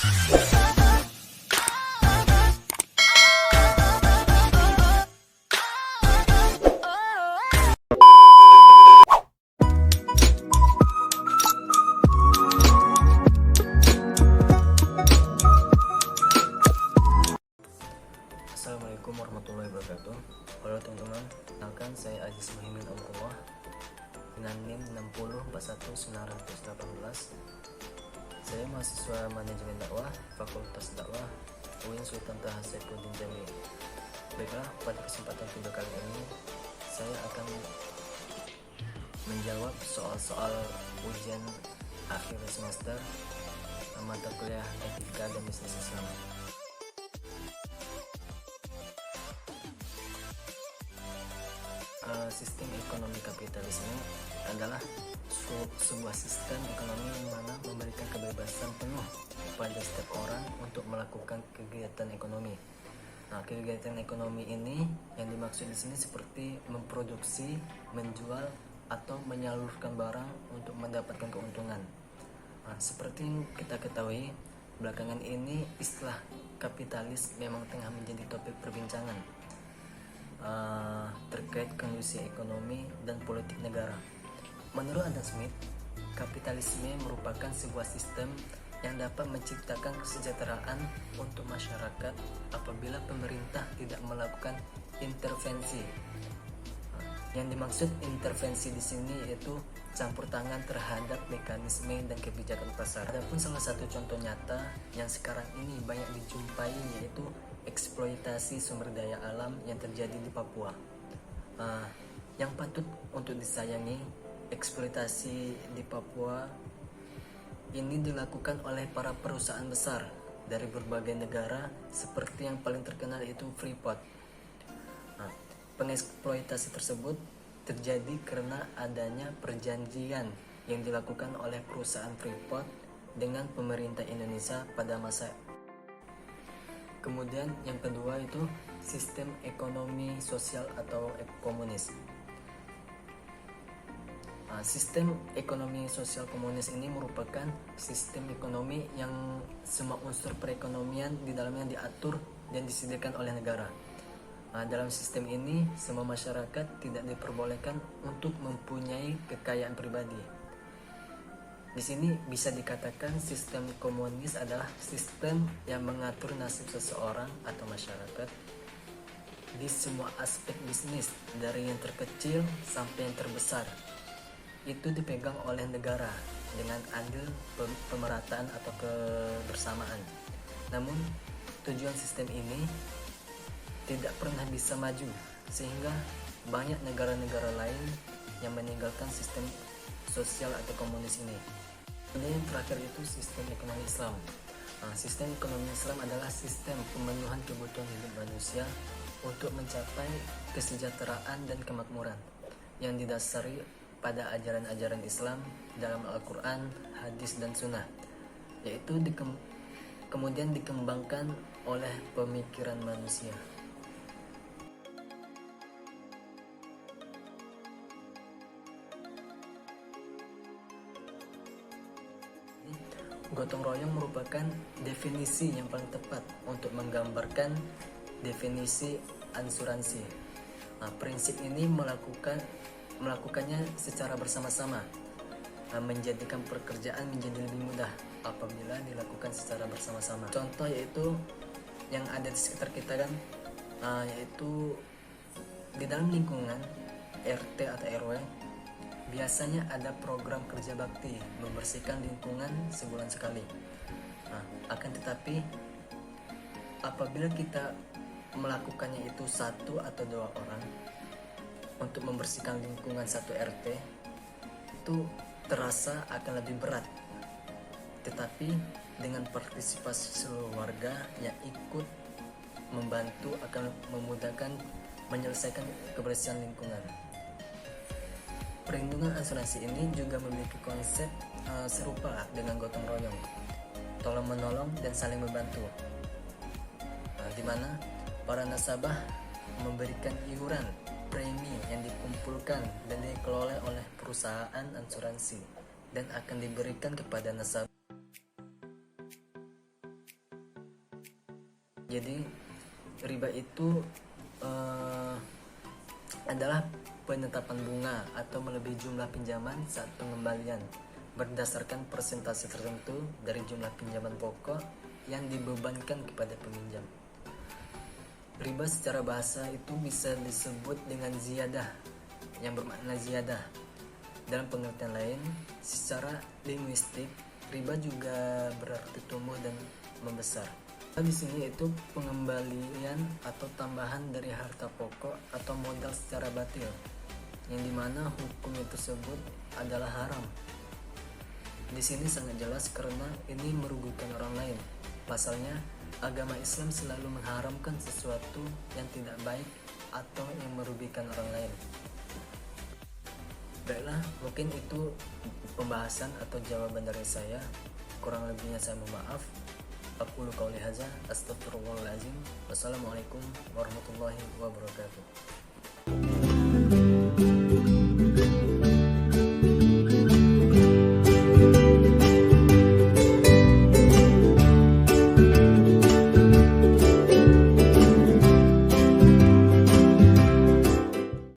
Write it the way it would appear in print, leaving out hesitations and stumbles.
Assalamualaikum warahmatullahi wabarakatuh. Halo teman-teman, kenalkan saya Aziz Muhammad Abdullah dengan NIM 6041918. Saya mahasiswa manajemen dakwah Fakultas Dakwah UIN Sultan Taha Saifuddin Jami. Baiklah, pada kesempatan video kali ini saya akan menjawab soal-soal ujian akhir semester mata kuliah Etika dan Bisnis Islam. Sistem ekonomi kapitalisme adalah sebuah sistem ekonomi yang mana memberikan kebebasan penuh pada setiap orang untuk melakukan kegiatan ekonomi. Nah, kegiatan ekonomi ini yang dimaksud di sini seperti memproduksi, menjual, atau menyalurkan barang untuk mendapatkan keuntungan. Nah, seperti yang kita ketahui, belakangan ini istilah kapitalis memang tengah menjadi topik perbincangan terkait kondisi ekonomi dan politik negara. Menurut Adam Smith, kapitalisme merupakan sebuah sistem yang dapat menciptakan kesejahteraan untuk masyarakat apabila pemerintah tidak melakukan intervensi. Yang dimaksud intervensi di sini yaitu campur tangan terhadap mekanisme dan kebijakan pasar. Adapun salah satu contoh nyata yang sekarang ini banyak dijumpai yaitu eksploitasi sumber daya alam yang terjadi di Papua. Yang patut untuk disayangi, eksploitasi di Papua ini dilakukan oleh para perusahaan besar dari berbagai negara, seperti yang paling terkenal yaitu Freeport. Pengeksploitasi tersebut terjadi karena adanya perjanjian yang dilakukan oleh perusahaan Freeport dengan pemerintah Indonesia pada masa. Kemudian yang kedua itu sistem ekonomi sosial atau komunis. Sistem ekonomi sosial komunis ini merupakan sistem ekonomi yang semua unsur perekonomian di dalamnya diatur dan disediakan oleh negara. Dalam sistem ini, semua masyarakat tidak diperbolehkan untuk mempunyai kekayaan pribadi. Di sini bisa dikatakan sistem komunis adalah sistem yang mengatur nasib seseorang atau masyarakat di semua aspek bisnis, dari yang terkecil sampai yang terbesar. Itu dipegang oleh negara dengan adil pemerataan atau kebersamaan. Namun, tujuan sistem ini tidak pernah bisa maju, sehingga banyak negara-negara lain yang meninggalkan sistem sosial atau komunis ini. Kemudian yang terakhir itu sistem ekonomi Islam. Sistem ekonomi Islam adalah sistem pemenuhan kebutuhan hidup manusia untuk mencapai kesejahteraan dan kemakmuran yang didasari pada ajaran-ajaran Islam dalam Al-Quran, hadis, dan sunnah, yaitu kemudian dikembangkan oleh pemikiran manusia. Gotong royong merupakan definisi yang paling tepat untuk menggambarkan definisi asuransi. Prinsip ini melakukannya secara bersama-sama, menjadikan pekerjaan menjadi lebih mudah apabila dilakukan secara bersama-sama. Contoh yaitu yang ada di sekitar kita kan, yaitu di dalam lingkungan RT atau RW. Biasanya ada program kerja bakti membersihkan lingkungan sebulan sekali. Akan tetapi apabila kita melakukannya itu satu atau dua orang untuk membersihkan lingkungan satu RT, itu terasa akan lebih berat. Tetapi dengan partisipasi seluruh warga yang ikut membantu akan memudahkan menyelesaikan kebersihan lingkungan. Perlindungan asuransi ini juga memiliki konsep serupa dengan gotong royong, tolong menolong dan saling membantu, di mana para nasabah memberikan iuran premi yang dikumpulkan dan dikelola oleh perusahaan asuransi dan akan diberikan kepada nasabah. Jadi riba itu adalah penetapan bunga atau melebihi jumlah pinjaman saat pengembalian berdasarkan persentase tertentu dari jumlah pinjaman pokok yang dibebankan kepada peminjam. Riba secara bahasa itu bisa disebut dengan ziyadah, yang bermakna ziyadah. Dalam pengertian lain, secara linguistik, riba juga berarti tumbuh dan membesar. Di sini itu pengembalian atau tambahan dari harta pokok atau modal secara batil, yang dimana hukum tersebut adalah haram. Di sini sangat jelas karena ini merugikan orang lain. Pasalnya, agama Islam selalu mengharamkan sesuatu yang tidak baik atau yang merugikan orang lain. Baiklah, mungkin itu pembahasan atau jawaban dari saya. Kurang lebihnya saya mohon maaf. Aqulu qauli hadza, astaghfirullahaladzim. Wassalamualaikum warahmatullahi wabarakatuh.